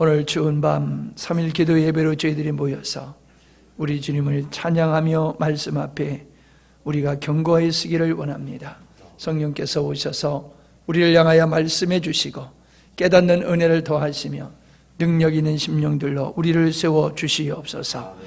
오늘 추운 밤 3일 기도 예배로 저희들이 모여서 우리 주님을 찬양하며 말씀 앞에 우리가 견고하게 서기를 원합니다. 성령께서 오셔서 우리를 향하여 말씀해 주시고 깨닫는 은혜를 더하시며 능력 있는 심령들로 우리를 세워 주시옵소서.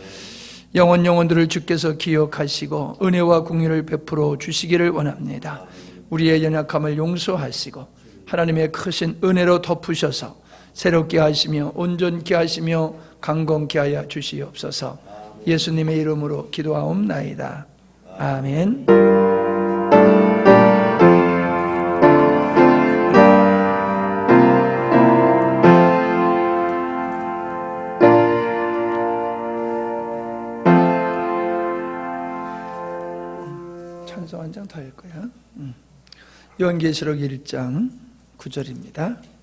영혼들을 주께서 기억하시고 은혜와 공의를 베풀어 주시기를 원합니다. 우리의 연약함을 용서하시고 하나님의 크신 은혜로 덮으셔서 새롭게 하시며 온전케 하시며 강건케 하여 주시옵소서. 예수님의 이름으로 기도하옵나이다. 아멘. 찬송 한 장 더 할 거야. 요한계시록 1장 9절입니다.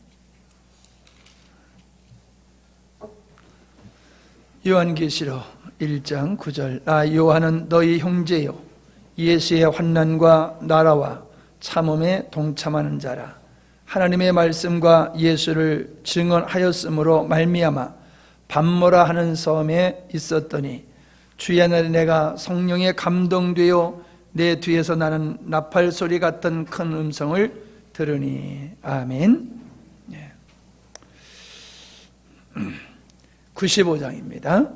요한계시록 1장 9절. 나 요한은 너희 형제요 예수의 환난과 나라와 참음에 동참하는 자라. 하나님의 말씀과 예수를 증언하였으므로 말미암아 밤모라 하는 섬에 있었더니 주의 날에 내가 성령에 감동되어 내 뒤에서 나는 나팔 소리 같은 큰 음성을 들으니. 아멘. 95장입니다.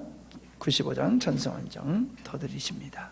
95장 찬송 한 장 더 드리십니다.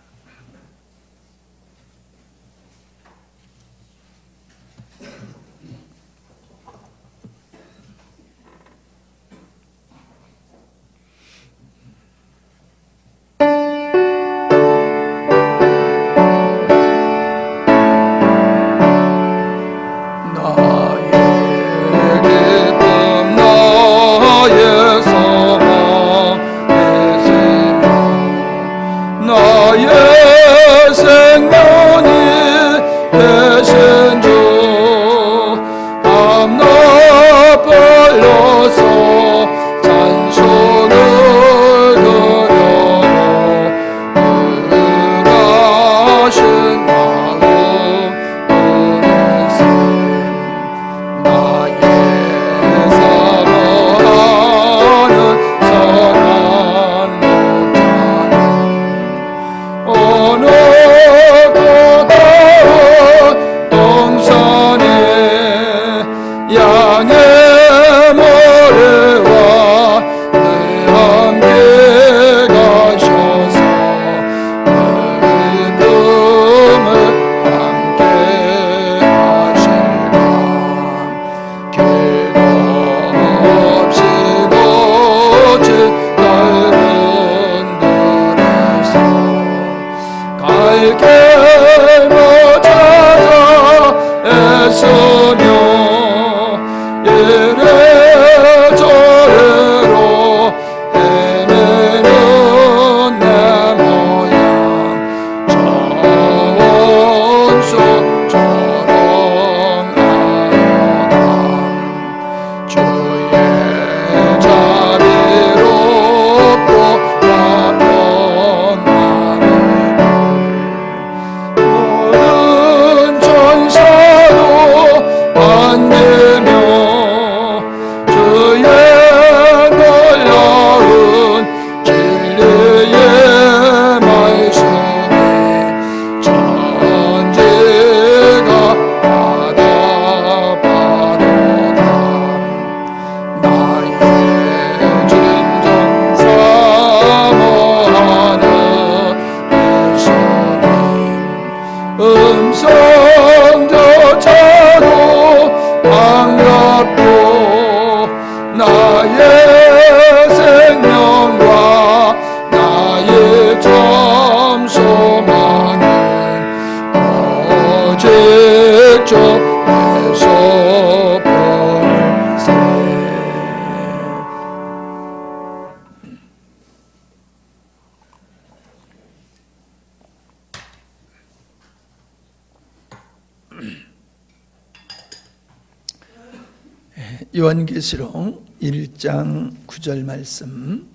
요한계시록 1장 9절 말씀,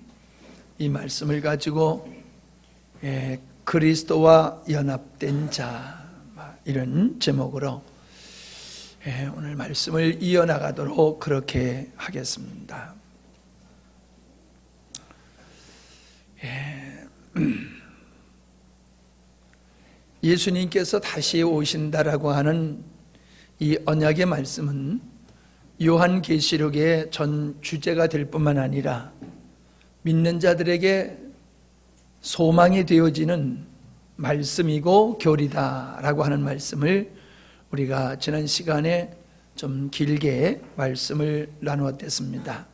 이 말씀을 가지고 그리스도와 연합된 자, 이런 제목으로 오늘 말씀을 이어나가도록 그렇게 하겠습니다. 예수님께서 다시 오신다라고 하는 이 언약의 말씀은 요한계시록의 전 주제가 될 뿐만 아니라 믿는 자들에게 소망이 되어지는 말씀이고 교리다라고 하는 말씀을 우리가 지난 시간에 좀 길게 말씀을 나누었습니다.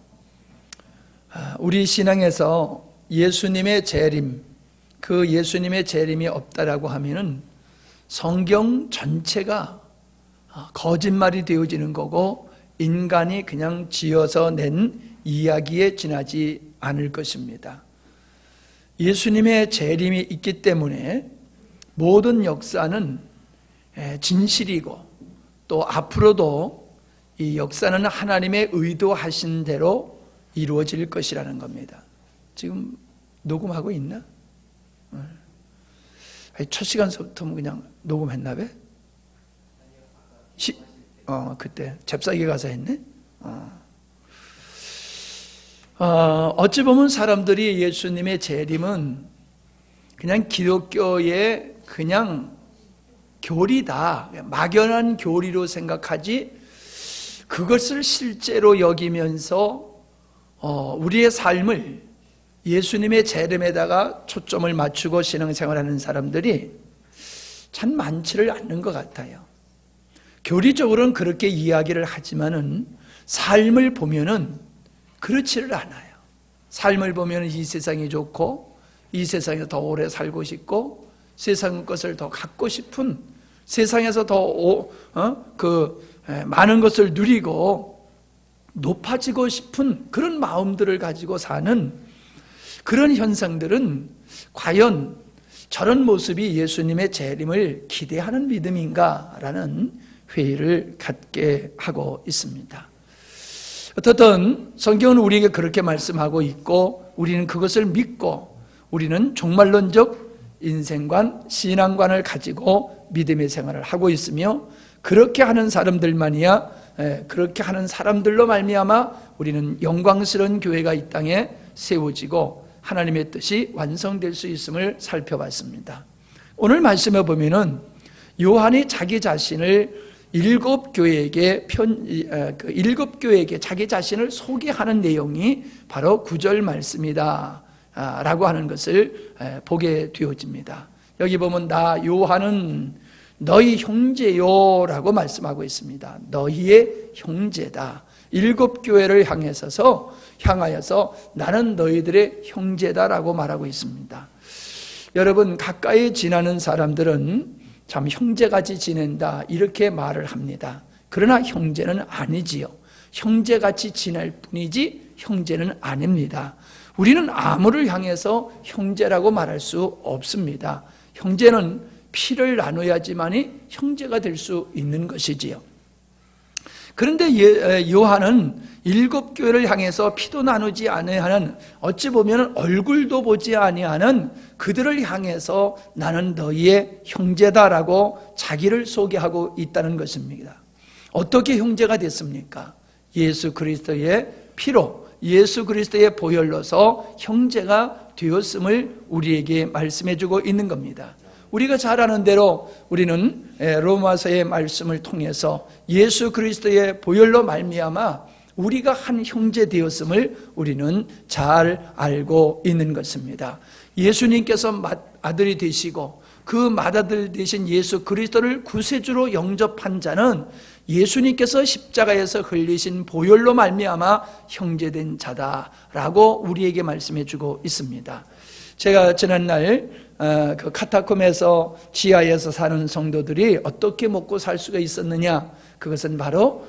우리 신앙에서 예수님의 재림, 그 예수님의 재림이 없다라고 하면은 성경 전체가 거짓말이 되어지는 거고 인간이 그냥 지어서 낸 이야기에 지나지 않을 것입니다. 예수님의 재림이 있기 때문에 모든 역사는 진실이고 또 앞으로도 이 역사는 하나님의 의도하신 대로 이루어질 것이라는 겁니다. 지금 녹음하고 있나? 첫 시간부터 그냥 녹음했나 봐? 그때 잽싸게 가서 했네? 어찌 보면 사람들이 예수님의 재림은 그냥 기독교의 그냥 교리다, 막연한 교리로 생각하지 그것을 실제로 여기면서 우리의 삶을 예수님의 재림에다가 초점을 맞추고 신앙생활하는 사람들이 참 많지를 않는 것 같아요. 교리적으로는 그렇게 이야기를 하지만은 삶을 보면은 그렇지를 않아요. 삶을 보면 이 세상이 좋고 이 세상에서 더 오래 살고 싶고 세상 것을 더 갖고 싶은 세상에서 더 많은 것을 누리고 높아지고 싶은 그런 마음들을 가지고 사는 그런 현상들은 과연 저런 모습이 예수님의 재림을 기대하는 믿음인가라는 회의를 갖게 하고 있습니다. 어떻든 성경은 우리에게 그렇게 말씀하고 있고 우리는 그것을 믿고 우리는 종말론적 인생관, 신앙관을 가지고 믿음의 생활을 하고 있으며 그렇게 하는 사람들만이야 그렇게 하는 사람들로 말미암아 우리는 영광스러운 교회가 이 땅에 세워지고 하나님의 뜻이 완성될 수 있음을 살펴봤습니다. 오늘 말씀에 보면은 요한이 자기 자신을 일곱 교회에게 자기 자신을 소개하는 내용이 바로 9절 말씀이다 라고 하는 것을 보게 되어집니다. 여기 보면 나 요한은 너희 형제요 라고 말씀하고 있습니다. 너희의 형제다. 일곱 교회를 향하여서 나는 너희들의 형제다라고 말하고 있습니다. 여러분 가까이 지나는 사람들은 참 형제같이 지낸다 이렇게 말을 합니다. 그러나 형제는 아니지요. 형제같이 지낼 뿐이지 형제는 아닙니다. 우리는 아무를 향해서 형제라고 말할 수 없습니다. 형제는 피를 나눠야지만이 형제가 될 수 있는 것이지요. 그런데 요한은 일곱 교회를 향해서 피도 나누지 아니하는 어찌 보면 얼굴도 보지 아니하는 그들을 향해서 나는 너희의 형제다라고 자기를 소개하고 있다는 것입니다. 어떻게 형제가 됐습니까? 예수 그리스도의 피로 예수 그리스도의 보혈로서 형제가 되었음을 우리에게 말씀해주고 있는 겁니다. 우리가 잘 아는 대로 우리는 로마서의 말씀을 통해서 예수 그리스도의 보혈로 말미암아 우리가 한 형제 되었음을 우리는 잘 알고 있는 것입니다. 예수님께서 아들이 되시고 그 맏아들 되신 예수 그리스도를 구세주로 영접한 자는 예수님께서 십자가에서 흘리신 보혈로 말미암아 형제된 자다라고 우리에게 말씀해주고 있습니다. 제가 지난날 그 카타콤에서 지하에서 사는 성도들이 어떻게 먹고 살 수가 있었느냐, 그것은 바로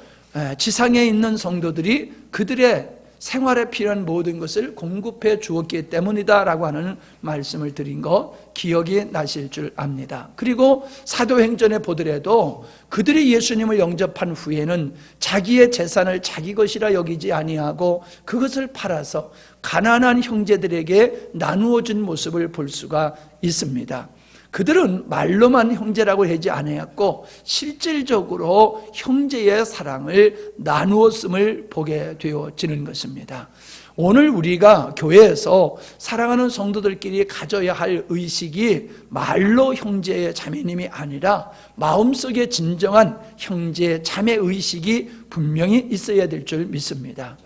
지상에 있는 성도들이 그들의 생활에 필요한 모든 것을 공급해 주었기 때문이다라고 하는 말씀을 드린 거 기억이 나실 줄 압니다. 그리고 사도행전에 보더라도 그들이 예수님을 영접한 후에는 자기의 재산을 자기 것이라 여기지 아니하고 그것을 팔아서 가난한 형제들에게 나누어 준 모습을 볼 수가 있습니다. 그들은 말로만 형제라고 하지 않았고 실질적으로 형제의 사랑을 나누었음을 보게 되어지는 것입니다. 오늘 우리가 교회에서 사랑하는 성도들끼리 가져야 할 의식이 말로 형제 자매님이 아니라 마음속에 진정한 형제 자매 의식이 분명히 있어야 될 줄 믿습니다.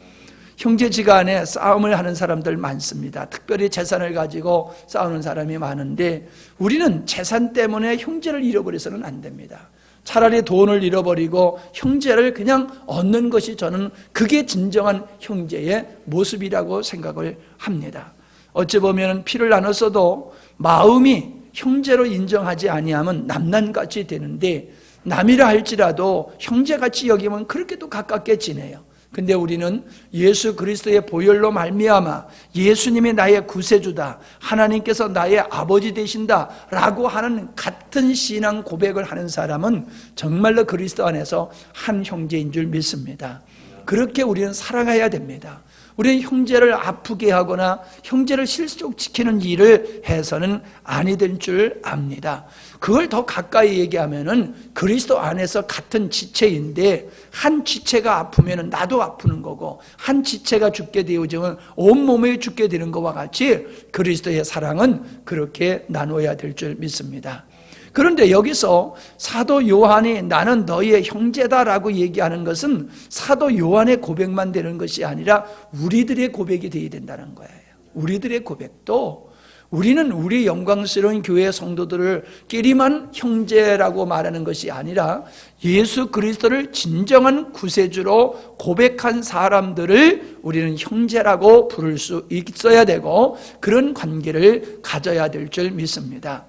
형제지간에 싸움을 하는 사람들 많습니다. 특별히 재산을 가지고 싸우는 사람이 많은데 우리는 재산 때문에 형제를 잃어버려서는 안 됩니다. 차라리 돈을 잃어버리고 형제를 그냥 얻는 것이 저는 그게 진정한 형제의 모습이라고 생각을 합니다. 어찌 보면 피를 나눴어도 마음이 형제로 인정하지 아니하면 남남같이 되는데 남이라 할지라도 형제같이 여기면 그렇게도 가깝게 지내요. 근데 우리는 예수 그리스도의 보혈로 말미암아 예수님이 나의 구세주다, 하나님께서 나의 아버지 되신다 라고 하는 같은 신앙 고백을 하는 사람은 정말로 그리스도 안에서 한 형제인 줄 믿습니다. 그렇게 우리는 살아가야 됩니다. 우리는 형제를 아프게 하거나 형제를 실족시키는 일을 해서는 아니 될 줄 압니다. 그걸 더 가까이 얘기하면은 그리스도 안에서 같은 지체인데 한 지체가 아프면은 나도 아프는 거고 한 지체가 죽게 되어지면 온 몸이 죽게 되는 것과 같이 그리스도의 사랑은 그렇게 나눠야 될 줄 믿습니다. 그런데 여기서 사도 요한이 나는 너희의 형제다라고 얘기하는 것은 사도 요한의 고백만 되는 것이 아니라 우리들의 고백이 되어야 된다는 거예요. 우리들의 고백도 우리는 우리 영광스러운 교회 성도들끼리만 형제라고 말하는 것이 아니라 예수 그리스도를 진정한 구세주로 고백한 사람들을 우리는 형제라고 부를 수 있어야 되고 그런 관계를 가져야 될 줄 믿습니다.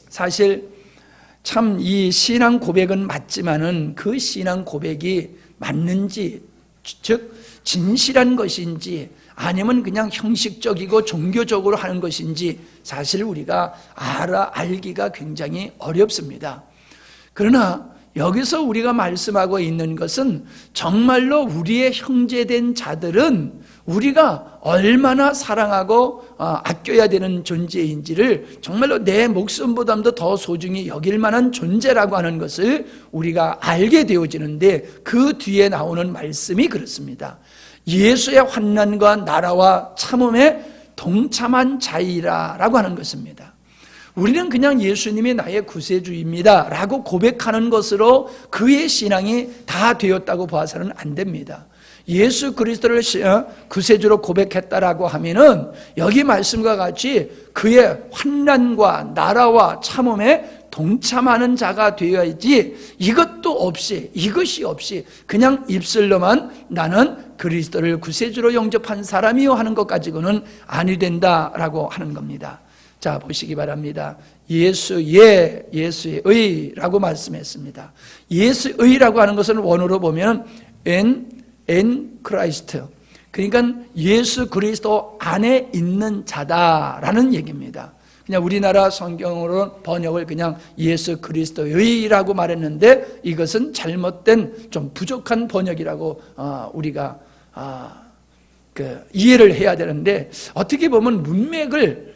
사실 참 이 신앙 고백은 맞지만은 그 신앙 고백이 맞는지, 즉 진실한 것인지 아니면 그냥 형식적이고 종교적으로 하는 것인지 사실 우리가 알기가 굉장히 어렵습니다. 그러나 여기서 우리가 말씀하고 있는 것은 정말로 우리의 형제된 자들은 우리가 얼마나 사랑하고 아껴야 되는 존재인지를 정말로 내 목숨보다도 더 소중히 여길 만한 존재라고 하는 것을 우리가 알게 되어지는데 그 뒤에 나오는 말씀이 그렇습니다. 예수의 환난과 나라와 참음에 동참한 자이라라고 하는 것입니다. 우리는 그냥 예수님이 나의 구세주입니다 라고 고백하는 것으로 그의 신앙이 다 되었다고 봐서는 안 됩니다. 예수 그리스도를 구세주로 고백했다라고 하면은 여기 말씀과 같이 그의 환난과 나라와 참음에 동참하는 자가 되어야지 이것이 없이 그냥 입술로만 나는 그리스도를 구세주로 영접한 사람이요 하는 것 가지고는 아니 된다라고 하는 겁니다. 자, 보시기 바랍니다. 예수의 라고 말씀했습니다. 예수의라고 하는 것은 원어로 보면 en Christ, 그러니까 예수 그리스도 안에 있는 자다라는 얘기입니다. 그냥 우리나라 성경으로 번역을 그냥 예수 그리스도의라고 말했는데 이것은 잘못된 좀 부족한 번역이라고 우리가 이해를 해야 되는데 어떻게 보면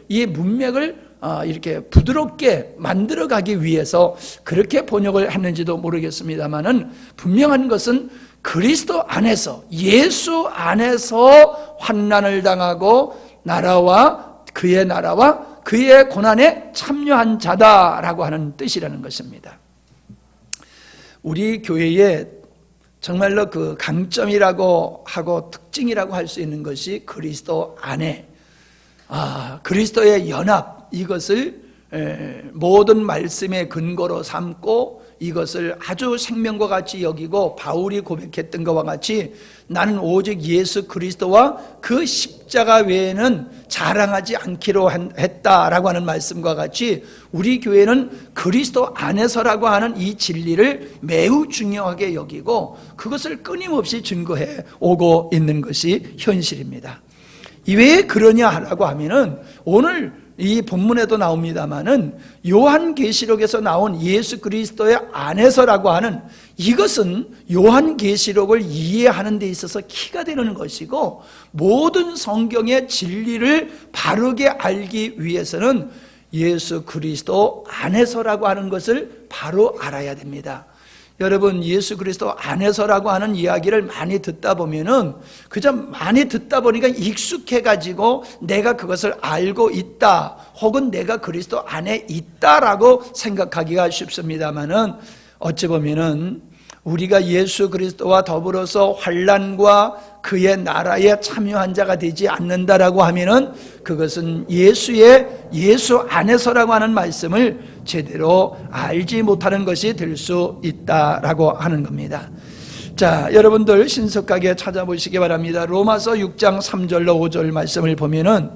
이 문맥을 이렇게 부드럽게 만들어가기 위해서 그렇게 번역을 했는지도 모르겠습니다만은 분명한 것은 그리스도 안에서 예수 안에서 환난을 당하고 나라와 그의 고난에 참여한 자다라고 하는 뜻이라는 것입니다. 우리 교회의 정말로 그 강점이라고 하고 특징이라고 할 수 있는 것이 그리스도 안에 그리스도의 연합, 이것을 모든 말씀의 근거로 삼고 이것을 아주 생명과 같이 여기고 바울이 고백했던 것과 같이 나는 오직 예수 그리스도와 그 십자가 외에는 자랑하지 않기로 했다라고 하는 말씀과 같이 우리 교회는 그리스도 안에서라고 하는 이 진리를 매우 중요하게 여기고 그것을 끊임없이 증거해 오고 있는 것이 현실입니다. 왜 그러냐라고 하면은 오늘 이 본문에도 나옵니다마는 요한계시록에서 나온 예수 그리스도의 안에서라고 하는 이것은 요한계시록을 이해하는 데 있어서 키가 되는 것이고 모든 성경의 진리를 바르게 알기 위해서는 예수 그리스도 안에서라고 하는 것을 바로 알아야 됩니다. 여러분, 예수 그리스도 안에서라고 하는 이야기를 많이 듣다 보면은 그저 많이 듣다 보니까 익숙해가지고 내가 그것을 알고 있다, 혹은 내가 그리스도 안에 있다라고 생각하기가 쉽습니다만은, 어찌 보면은 우리가 예수 그리스도와 더불어서 환난과 그의 나라에 참여한 자가 되지 않는다라고 하면은 그것은 예수 안에서라고 하는 말씀을 제대로 알지 못하는 것이 될 수 있다라고 하는 겁니다. 자, 여러분들 신속하게 찾아보시기 바랍니다. 로마서 6장 3절로 5절 말씀을 보면은,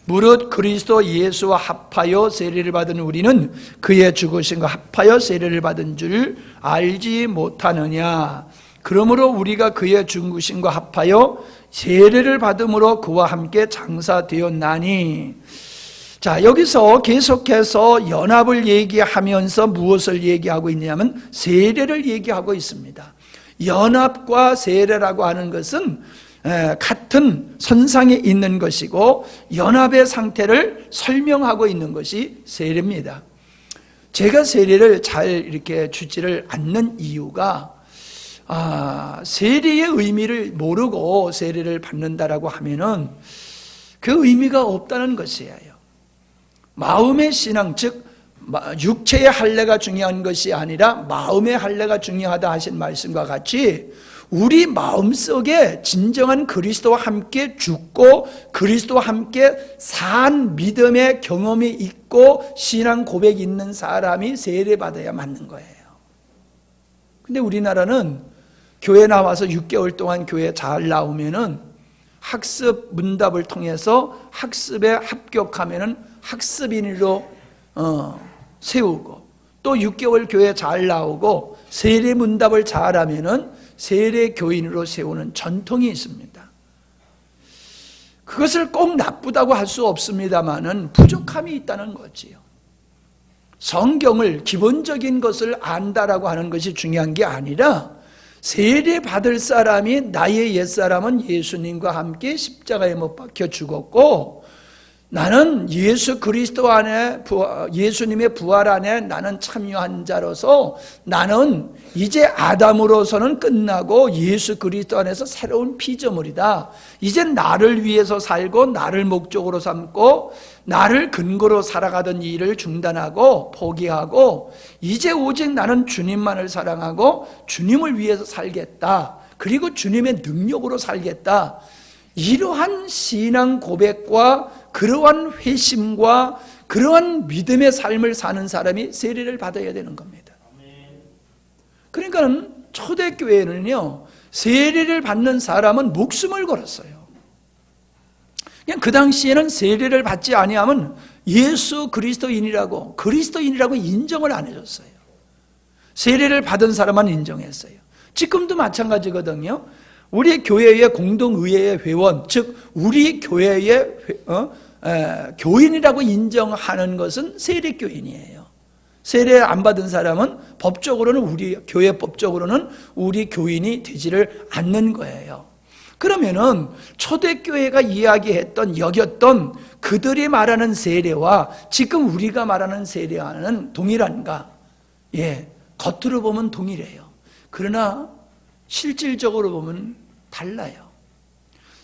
무릇 그리스도 예수와 합하여 세례를 받은 우리는 그의 죽으심과 합하여 세례를 받은 줄 알지 못하느냐. 그러므로 우리가 그의 죽으심과 합하여 세례를 받음으로 그와 함께 장사되었나니. 자, 여기서 계속해서 연합을 얘기하면서 무엇을 얘기하고 있냐면 세례를 얘기하고 있습니다. 연합과 세례라고 하는 것은 같은 선상에 있는 것이고, 연합의 상태를 설명하고 있는 것이 세례입니다. 제가 세례를 잘 이렇게 주지를 않는 이유가, 세례의 의미를 모르고 세례를 받는다라고 하면은 그 의미가 없다는 것이에요. 마음의 신앙, 즉 육체의 할례가 중요한 것이 아니라 마음의 할례가 중요하다 하신 말씀과 같이, 우리 마음속에 진정한 그리스도와 함께 죽고 그리스도와 함께 산 믿음의 경험이 있고 신앙 고백이 있는 사람이 세례받아야 맞는 거예요. 근데 우리나라는 교회 나와서 6개월 동안 교회 잘 나오면은 학습 문답을 통해서 학습에 합격하면은 학습인으로 세우고, 또 6개월 교회 잘 나오고 세례 문답을 잘하면은 세례 교인으로 세우는 전통이 있습니다. 그것을 꼭 나쁘다고 할 수 없습니다만은 부족함이 있다는 거지요. 성경을, 기본적인 것을 안다라고 하는 것이 중요한 게 아니라, 세례 받을 사람이, 나의 옛사람은 예수님과 함께 십자가에 못 박혀 죽었고, 나는 예수 그리스도 안에, 예수님의 부활 안에 나는 참여한 자로서 나는 이제 아담으로서는 끝나고 예수 그리스도 안에서 새로운 피조물이다. 이제 나를 위해서 살고 나를 목적으로 삼고 나를 근거로 살아가던 일을 중단하고 포기하고 이제 오직 나는 주님만을 사랑하고 주님을 위해서 살겠다. 그리고 주님의 능력으로 살겠다. 이러한 신앙 고백과 그러한 회심과 그러한 믿음의 삶을 사는 사람이 세례를 받아야 되는 겁니다. 그러니까 초대교회는요, 세례를 받는 사람은 목숨을 걸었어요. 그냥 그 당시에는 세례를 받지 아니하면 예수 그리스도인이라고 인정을 안 해줬어요. 세례를 받은 사람만 인정했어요. 지금도 마찬가지거든요. 우리 교회의 공동의회의 회원, 즉 우리 교회의 교인이라고 인정하는 것은 세례교인이에요. 세례 안 받은 사람은 법적으로는, 우리 교회 법적으로는 우리 교인이 되지를 않는 거예요. 그러면은 초대교회가 이야기했던, 여겼던 그들이 말하는 세례와 지금 우리가 말하는 세례와는 동일한가? 예, 겉으로 보면 동일해요. 그러나 실질적으로 보면 달라요.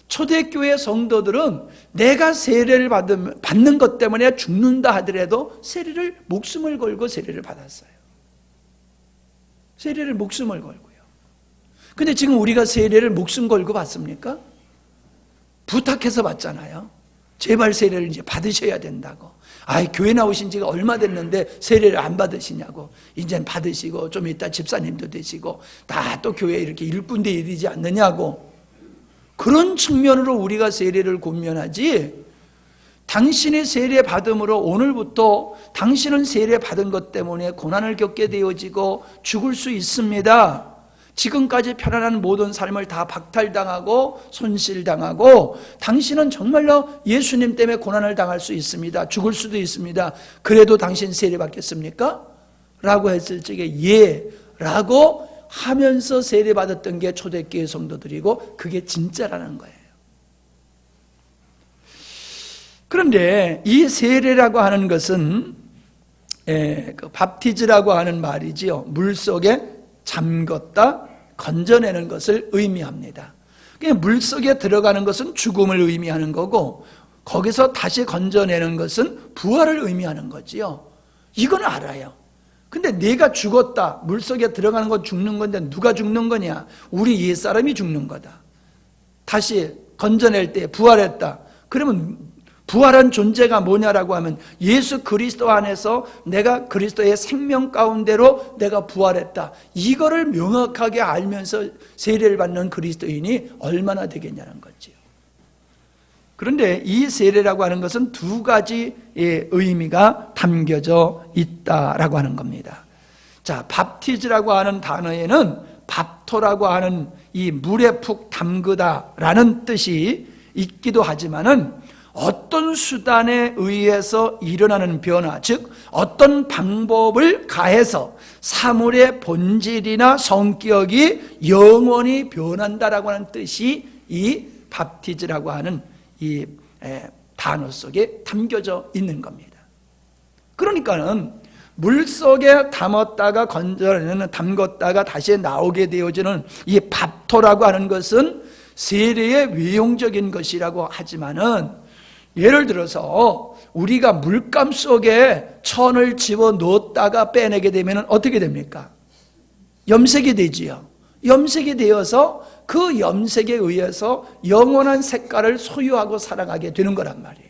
초대교회 성도들은 내가 세례를 받는 것 때문에 죽는다 하더라도 세례를 목숨을 걸고 세례를 받았어요. 세례를 목숨을 걸고요. 근데 지금 우리가 세례를 목숨 걸고 받습니까? 부탁해서 받잖아요. 제발 세례를 이제 받으셔야 된다고. 교회 나오신 지가 얼마 됐는데 세례를 안 받으시냐고. 이젠 받으시고 좀 이따 집사님도 되시고 다 또 교회 이렇게 일꾼대 일이지 않느냐고. 그런 측면으로 우리가 세례를 권면하지, 당신의 세례 받음으로 오늘부터 당신은 세례 받은 것 때문에 고난을 겪게 되어지고 죽을 수 있습니다. 지금까지 편안한 모든 삶을 다 박탈당하고 손실당하고 당신은 정말로 예수님 때문에 고난을 당할 수 있습니다. 죽을 수도 있습니다. 그래도 당신 세례 받겠습니까? 라고 했을 적에 예 라고 하면서 세례 받았던 게 초대교회 성도들이고 그게 진짜라는 거예요. 그런데 이 세례라고 하는 것은 그 밥티즈라고 하는 말이지요. 물속에 잠궜다 건져내는 것을 의미합니다. 물속에 들어가는 것은 죽음을 의미하는 거고 거기서 다시 건져내는 것은 부활을 의미하는 거지요. 이건 알아요. 근데 내가 죽었다, 물속에 들어가는 건 죽는 건데 누가 죽는 거냐? 우리 옛사람이 죽는 거다. 다시 건져낼 때 부활했다. 그러면 부활한 존재가 뭐냐라고 하면 예수 그리스도 안에서 내가 그리스도의 생명 가운데로 내가 부활했다. 이거를 명확하게 알면서 세례를 받는 그리스도인이 얼마나 되겠냐는 거지요. 그런데 이 세례라고 하는 것은 두 가지의 의미가 담겨져 있다라고 하는 겁니다. 자, 밥티즈라고 하는 단어에는 밥토라고 하는 이 물에 푹 담그다라는 뜻이 있기도 하지만은 어떤 수단에 의해서 일어나는 변화, 즉 어떤 방법을 가해서 사물의 본질이나 성격이 영원히 변한다라고 하는 뜻이 이 밥티즈라고 하는 이 단어 속에 담겨져 있는 겁니다. 그러니까는 물속에 담았다가 건져내는, 담궜다가 다시 나오게 되어지는 이 밥토라고 하는 것은 세례의 외용적인 것이라고 하지만은, 예를 들어서 우리가 물감 속에 천을 집어넣었다가 빼내게 되면 어떻게 됩니까? 염색이 되지요. 염색이 되어서 그 염색에 의해서 영원한 색깔을 소유하고 살아가게 되는 거란 말이에요.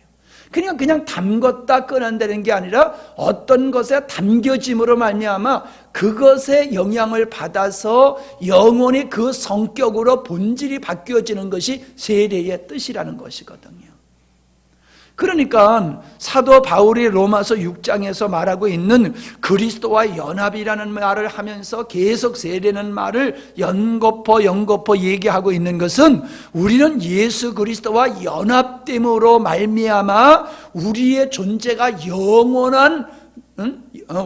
그냥 담궜다 꺼낸다는 게 아니라 어떤 것에 담겨짐으로 말미암아 그것의 영향을 받아서 영원히 그 성격으로 본질이 바뀌어지는 것이 세례의 뜻이라는 것이거든요. 그러니까 사도 바울이 로마서 6장에서 말하고 있는 그리스도와 연합이라는 말을 하면서 계속 세례는 말을 연거푸 얘기하고 있는 것은 우리는 예수 그리스도와 연합됨으로 말미암아 우리의 존재가 영원한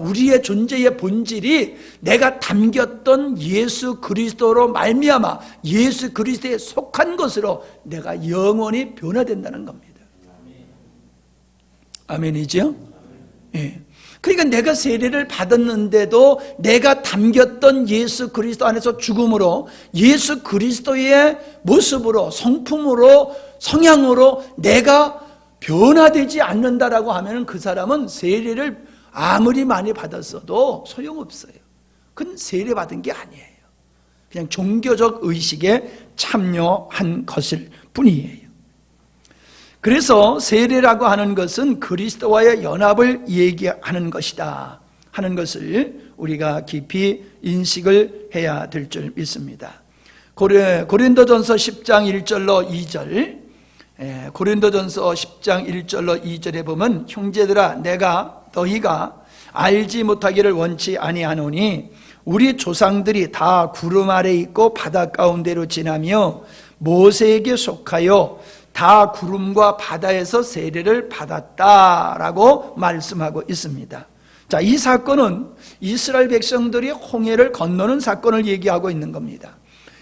우리의 존재의 본질이 내가 담겼던 예수 그리스도로 말미암아 예수 그리스도에 속한 것으로 내가 영원히 변화된다는 겁니다. 아멘이죠? 예. 그러니까 내가 세례를 받았는데도 내가 담겼던 예수 그리스도 안에서 죽음으로 예수 그리스도의 모습으로, 성품으로, 성향으로 내가 변화되지 않는다라고 하면 그 사람은 세례를 아무리 많이 받았어도 소용없어요. 그건 세례 받은 게 아니에요. 그냥 종교적 의식에 참여한 것일 뿐이에요. 그래서 세례라고 하는 것은 그리스도와의 연합을 얘기하는 것이다 하는 것을 우리가 깊이 인식을 해야 될 줄 믿습니다. 고린도전서 10장 1절로 2절, 고린도전서 10장 1절로 2절에 보면 형제들아 너희가 알지 못하기를 원치 아니하노니 우리 조상들이 다 구름 아래 있고 바다 가운데로 지나며 모세에게 속하여 다 구름과 바다에서 세례를 받았다라고 말씀하고 있습니다. 자, 이 사건은 이스라엘 백성들이 홍해를 건너는 사건을 얘기하고 있는 겁니다.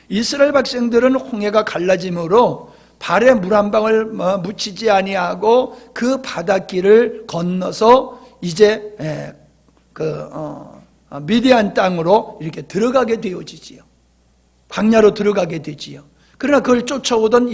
이스라엘 백성들은 홍해가 갈라짐으로 발에 물 한 방울 묻히지 아니하고 그 바닷길을 건너서 이제 미디안 땅으로 이렇게 들어가게 되어지지요. 광야로 들어가게 되지요. 그러나 그걸 쫓아오던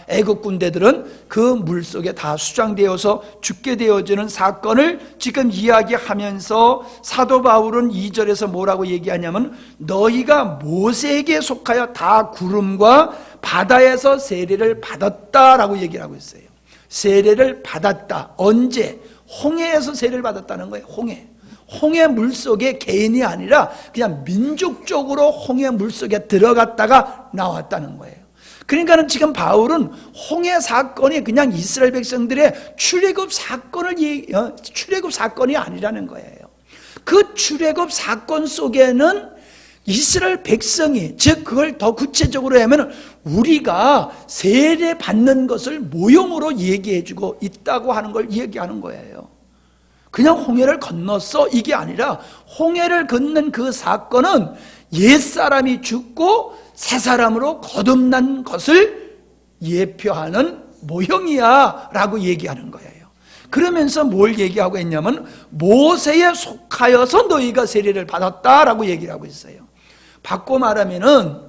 애국 군대들은 그 물속에 다 수장되어서 죽게 되어지는 사건을 지금 이야기하면서 사도 바울은 2절에서 뭐라고 얘기하냐면 너희가 모세에게 속하여 다 구름과 바다에서 세례를 받았다라고 얘기를 하고 있어요. 세례를 받았다. 언제? 홍해에서 세례를 받았다는 거예요. 홍해 물속에 개인이 아니라 그냥 민족적으로 홍해 물속에 들어갔다가 나왔다는 거예요. 그러니까 지금 바울은 홍해 사건이 그냥 이스라엘 백성들의 출애굽 사건이 아니라는 거예요. 그 출애굽 사건 속에는 이스라엘 백성이, 즉 그걸 더 구체적으로 하면 우리가 세례 받는 것을 모형으로 얘기해주고 있다고 하는 걸 얘기하는 거예요. 그냥 홍해를 건넜어 이게 아니라 홍해를 건넌 그 사건은 옛사람이 죽고 새사람으로 거듭난 것을 예표하는 모형이야 라고 얘기하는 거예요. 그러면서 뭘 얘기하고 있냐면 모세에 속하여서 너희가 세례를 받았다라고 얘기를 하고 있어요. 바꿔 말하면은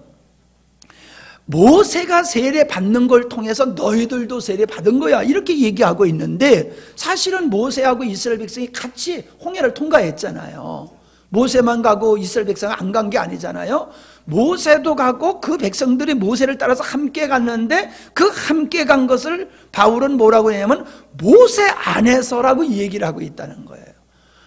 모세가 세례 받는 걸 통해서 너희들도 세례 받은 거야 이렇게 얘기하고 있는데, 사실은 모세하고 이스라엘 백성이 같이 홍해를 통과했잖아요. 모세만 가고 이스라엘 백성은 안 간 게 아니잖아요. 모세도 가고 그 백성들이 모세를 따라서 함께 갔는데, 그 함께 간 것을 바울은 뭐라고 하냐면 모세 안에서라고 얘기를 하고 있다는 거예요.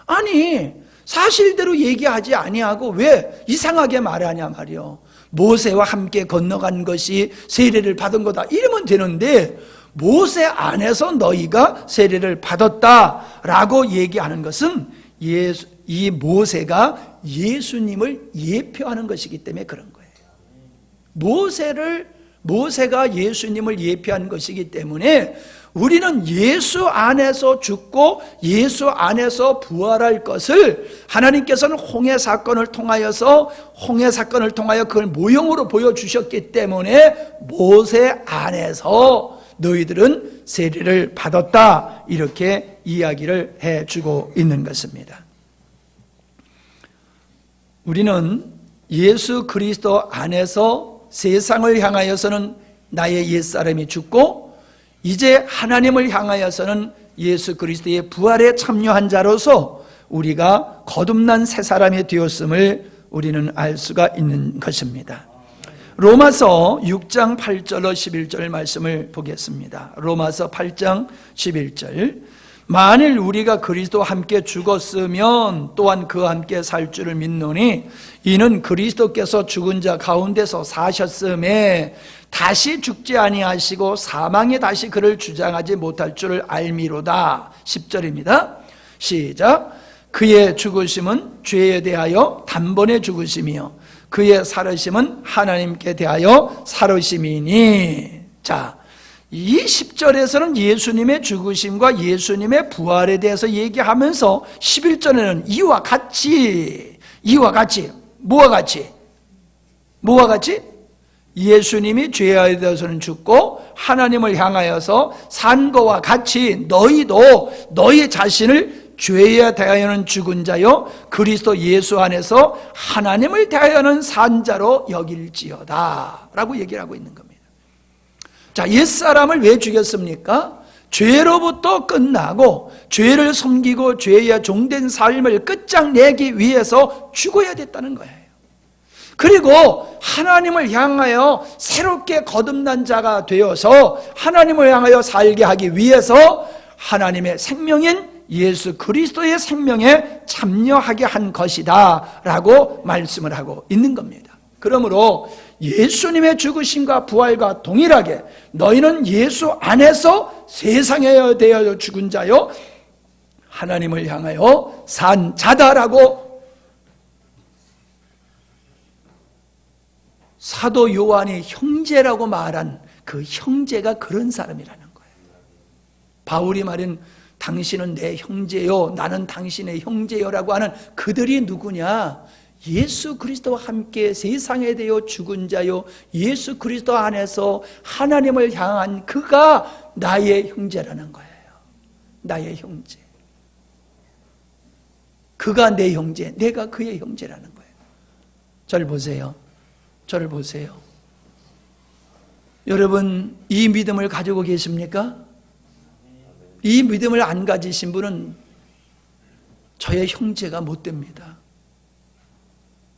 아니 사실대로 얘기하지 아니하고 왜 이상하게 말하냐 말이요. 모세와 함께 건너간 것이 세례를 받은 거다 이러면 되는데, 모세 안에서 너희가 세례를 받았다라고 얘기하는 것은 이 모세가 예수님을 예표하는 것이기 때문에 그런 거예요. 모세가 예수님을 예표하는 것이기 때문에 우리는 예수 안에서 죽고 예수 안에서 부활할 것을 하나님께서는 홍해 사건을 통하여 그걸 모형으로 보여주셨기 때문에 모세 안에서 너희들은 세례를 받았다 이렇게 이야기를 해주고 있는 것입니다. 우리는 예수 그리스도 안에서 세상을 향하여서는 나의 옛사람이 죽고 이제 하나님을 향하여서는 예수 그리스도의 부활에 참여한 자로서 우리가 거듭난 새 사람이 되었음을 우리는 알 수가 있는 것입니다. 로마서 6장 8절로 11절 말씀을 보겠습니다. 로마서 8장 11절. 만일 우리가 그리스도와 함께 죽었으면 또한 그와 함께 살 줄을 믿노니 이는 그리스도께서 죽은 자 가운데서 사셨음에 다시 죽지 아니하시고 사망에 다시 그를 주장하지 못할 줄을 알미로다. 10절입니다. 시작. 그의 죽으심은 죄에 대하여 단번에 죽으심이요 그의 살으심은 하나님께 대하여 살으심이니. 자, 이 10절에서는 예수님의 죽으심과 예수님의 부활에 대해서 얘기하면서 11절에는 이와 같이 뭐와 같이? 예수님이 죄에 대해서는 죽고 하나님을 향하여서 산 거와 같이 너희도 너희 자신을 죄에 대하여는 죽은 자요 그리스도 예수 안에서 하나님을 대하여는 산 자로 여길지어다 라고 얘기를 하고 있는 겁니다. 자, 옛사람을 왜 죽였습니까? 죄로부터 끝나고 죄를 섬기고 죄에 종된 삶을 끝장내기 위해서 죽어야 됐다는 거예요. 그리고 하나님을 향하여 새롭게 거듭난 자가 되어서 하나님을 향하여 살게 하기 위해서 하나님의 생명인 예수 그리스도의 생명에 참여하게 한 것이다 라고 말씀을 하고 있는 겁니다. 그러므로 예수님의 죽으심과 부활과 동일하게 너희는 예수 안에서 세상에 대하여 죽은 자요 하나님을 향하여 산 자다라고 사도 요한이 형제라고 말한 그 형제가 그런 사람이라는 거예요. 바울이 말한 당신은 내 형제요 나는 당신의 형제요라고 하는 그들이 누구냐? 예수 그리스도와 함께 세상에 대하여 죽은 자요 예수 그리스도 안에서 하나님을 향한 그가 나의 형제라는 거예요. 나의 형제. 그가 내 형제, 내가 그의 형제라는 거예요. 저를 보세요. 여러분 이 믿음을 가지고 계십니까? 이 믿음을 안 가지신 분은 저의 형제가 못 됩니다.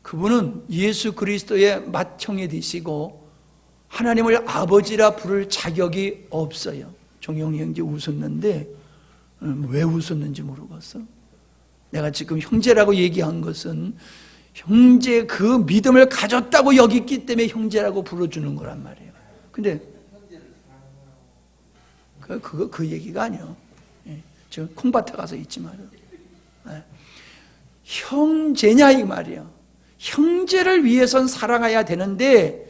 그분은 예수 그리스도의 맏형이 되시고 하나님을 아버지라 부를 자격이 없어요. 종영이 형제 웃었는데 왜 웃었는지 모르겠어. 내가 지금 형제라고 얘기한 것은 형제 그 믿음을 가졌다고 여겼기 때문에 형제라고 불러주는 거란 말이에요. 근데 그 얘기가 아니에요. 저 콩밭에 가서 있지 말이에요. 형제냐 이 말이에요. 형제를 위해선 사랑해야 되는데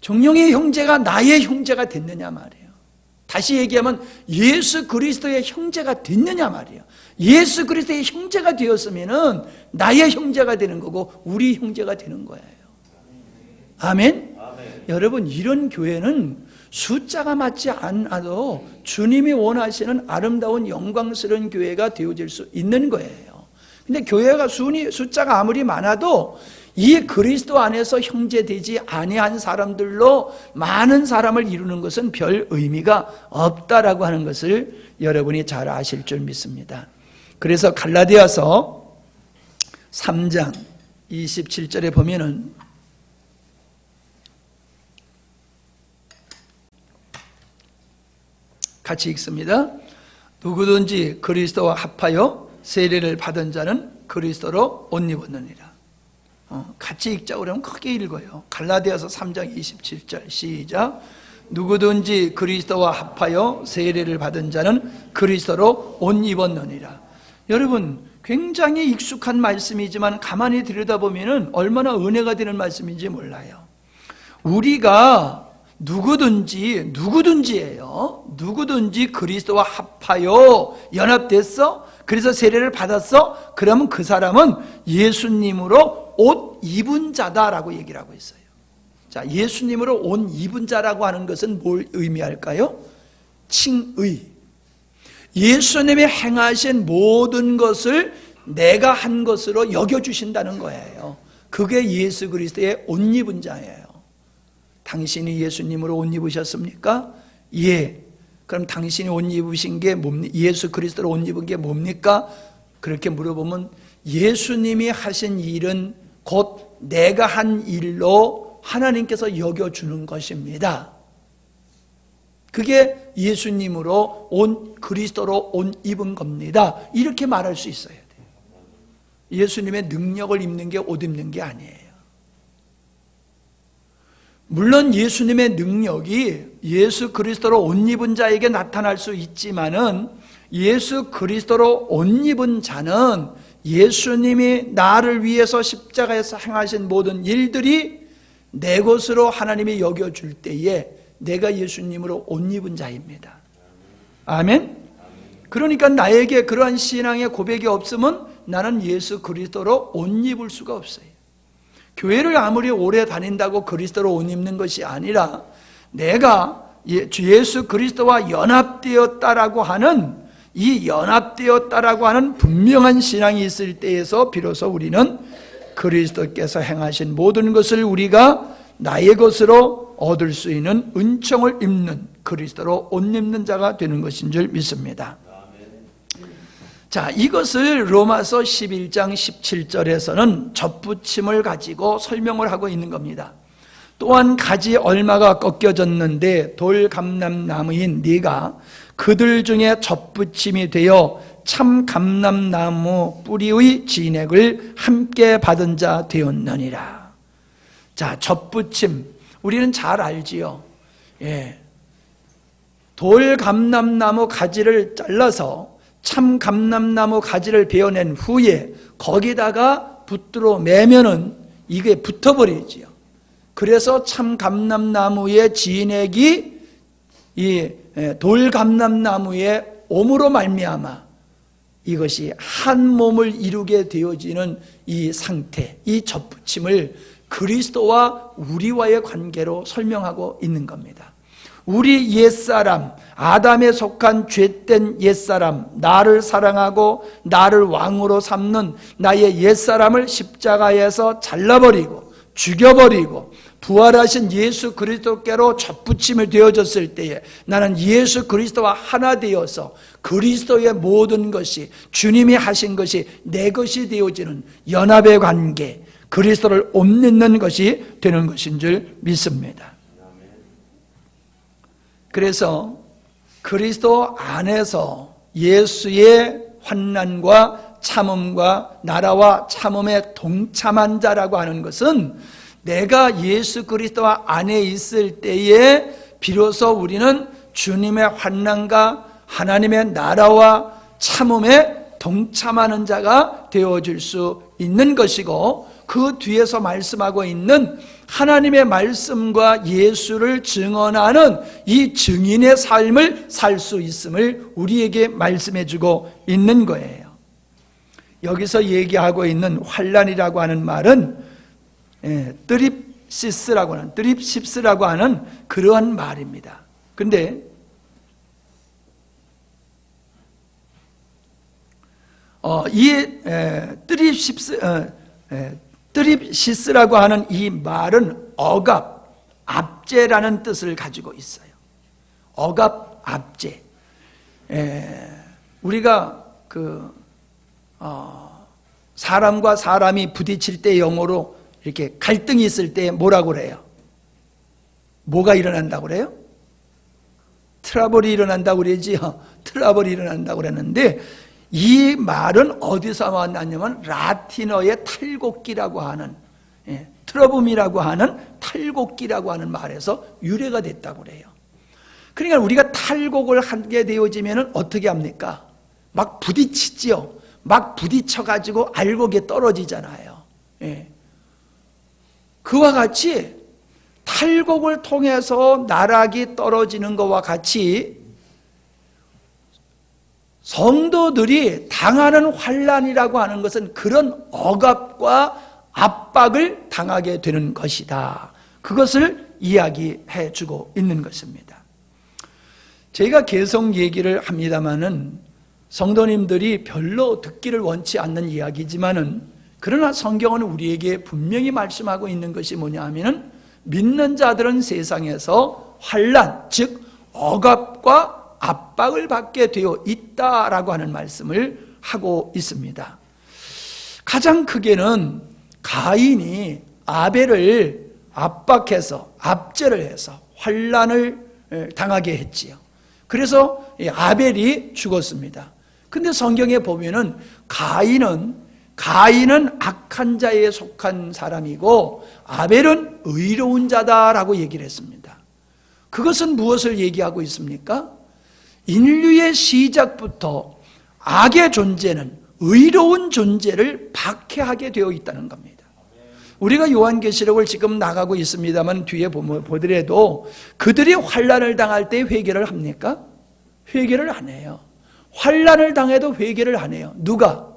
정령의 형제가 나의 형제가 됐느냐 말이에요. 다시 얘기하면 예수 그리스도의 형제가 됐느냐 말이에요. 예수 그리스도의 형제가 되었으면은 나의 형제가 되는 거고 우리 형제가 되는 거예요. 아멘? 아멘. 여러분 이런 교회는 숫자가 맞지 않아도 주님이 원하시는 아름다운 영광스러운 교회가 되어질 수 있는 거예요. 근데 교회가 숫자가 아무리 많아도 이 그리스도 안에서 형제되지 아니한 사람들로 많은 사람을 이루는 것은 별 의미가 없다라고 하는 것을 여러분이 잘 아실 줄 믿습니다. 그래서 갈라디아서 3장 27절에 보면은 같이 읽습니다. 누구든지 그리스도와 합하여 세례를 받은 자는 그리스도로 옷 입었느니라. 같이 읽자고 그러면 크게 읽어요. 갈라디아서 3장 27절 시작. 누구든지 그리스도와 합하여 세례를 받은 자는 그리스도로 옷 입었느니라. 여러분, 굉장히 익숙한 말씀이지만 가만히 들여다보면 얼마나 은혜가 되는 말씀인지 몰라요. 우리가 누구든지예요. 누구든지 그리스도와 합하여 연합됐어? 그래서 세례를 받았어? 그러면 그 사람은 예수님으로 옷 입은 자다라고 얘기를 하고 있어요. 자, 예수님으로 옷 입은 자라고 하는 것은 뭘 의미할까요? 칭의. 예수님이 행하신 모든 것을 내가 한 것으로 여겨주신다는 거예요. 그게 예수 그리스도의 옷 입은 자예요. 당신이 예수님으로 옷 입으셨습니까? 예. 그럼 당신이 옷 입으신 게 뭡니까? 예수 그리스도로 옷 입은 게 뭡니까? 그렇게 물어보면 예수님이 하신 일은 곧 내가 한 일로 하나님께서 여겨주는 것입니다. 그게 예수님으로 그리스도로 옷 입은 겁니다. 이렇게 말할 수 있어야 돼요. 예수님의 능력을 입는 게 옷 입는 게 아니에요. 물론 예수님의 능력이 예수 그리스도로 옷 입은 자에게 나타날 수 있지만은 예수 그리스도로 옷 입은 자는 예수님이 나를 위해서 십자가에서 행하신 모든 일들이 내 것으로 하나님이 여겨줄 때에 내가 예수님으로 옷 입은 자입니다. 아멘? 그러니까 나에게 그러한 신앙의 고백이 없으면 나는 예수 그리스도로 옷 입을 수가 없어요. 교회를 아무리 오래 다닌다고 그리스도로 옷 입는 것이 아니라 내가 예수 그리스도와 연합되었다라고 하는 이 연합되었다라고 하는 분명한 신앙이 있을 때에서 비로소 우리는 그리스도께서 행하신 모든 것을 우리가 나의 것으로 얻을 수 있는 은총을 입는 그리스도로 옷 입는 자가 되는 것인 줄 믿습니다. 자, 이것을 로마서 11장 17절에서는 덧붙임을 가지고 설명을 하고 있는 겁니다. 또한 가지 얼마가 꺾여졌는데 돌감람나무인 네가 그들 중에 덧붙임이 되어 참 감람나무 뿌리의 진액을 함께 받은 자 되었느니라. 자, 덧붙임 우리는 잘 알지요. 예. 돌감람나무 가지를 잘라서 참 감람나무 가지를 베어낸 후에 거기다가 붓으로 매면은 이게 붙어버리지요. 그래서 참 감람나무의 진액이 이 돌감람나무의 옴으로 말미암아 이것이 한 몸을 이루게 되어지는 이 상태, 이 덧붙임을 그리스도와 우리와의 관계로 설명하고 있는 겁니다. 우리 옛사람, 아담에 속한 죄된 옛사람, 나를 사랑하고 나를 왕으로 삼는 나의 옛사람을 십자가에서 잘라버리고 죽여버리고 부활하신 예수 그리스도께로 덧붙임을 되어졌을 때에 나는 예수 그리스도와 하나 되어서 그리스도의 모든 것이 주님이 하신 것이 내 것이 되어지는 연합의 관계, 그리스도를 옷 입는 것이 되는 것인 줄 믿습니다. 그래서 그리스도 안에서 예수의 환난과 참음과 나라와 참음에 동참한 자라고 하는 것은 내가 예수 그리스도와 안에 있을 때에 비로소 우리는 주님의 환난과 하나님의 나라와 참음에 동참하는 자가 되어줄 수 있는 것이고 그 뒤에서 말씀하고 있는 하나님의 말씀과 예수를 증언하는 이 증인의 삶을 살 수 있음을 우리에게 말씀해주고 있는 거예요. 여기서 얘기하고 있는 환난이라고 하는 말은 드립시스라고 하는 그러한 말입니다. 근데 트립시스라고 하는 이 말은 억압, 압제라는 뜻을 가지고 있어요. 억압, 압제. 우리가 사람과 사람이 부딪힐 때 영어로 이렇게 갈등이 있을 때 뭐라고 그래요? 뭐가 일어난다고 그래요? 트러블이 일어난다고 그러지요. 트러블이 일어난다고 그랬는데 이 말은 어디서 왔냐면 라틴어의 탈곡기라고 하는 트러블이라고 하는 탈곡기라고 하는 말에서 유래가 됐다고 그래요. 그러니까 우리가 탈곡을 하게 되어지면 어떻게 합니까? 막 부딪히지요. 막 부딪혀가지고 알곡이 떨어지잖아요. 그와 같이 탈곡을 통해서 나락이 떨어지는 것과 같이 성도들이 당하는 환난이라고 하는 것은 그런 억압과 압박을 당하게 되는 것이다. 그것을 이야기해 주고 있는 것입니다. 저희가 계속 얘기를 합니다마는 성도님들이 별로 듣기를 원치 않는 이야기지만은 그러나 성경은 우리에게 분명히 말씀하고 있는 것이 뭐냐 하면은 믿는 자들은 세상에서 환난, 즉 억압과 압박을 받게 되어 있다라고 하는 말씀을 하고 있습니다. 가장 크게는 가인이 아벨을 압박해서 압제를 해서 환난을 당하게 했지요. 그래서 아벨이 죽었습니다. 근데 성경에 보면은 가인은 악한 자에 속한 사람이고 아벨은 의로운 자다라고 얘기를 했습니다. 그것은 무엇을 얘기하고 있습니까? 인류의 시작부터 악의 존재는 의로운 존재를 박해하게 되어 있다는 겁니다. 우리가 요한계시록을 지금 나가고 있습니다만 뒤에 보더라도 그들이 환난을 당할 때 회개를 합니까? 회개를 안 해요. 환난을 당해도 회개를 안 해요. 누가?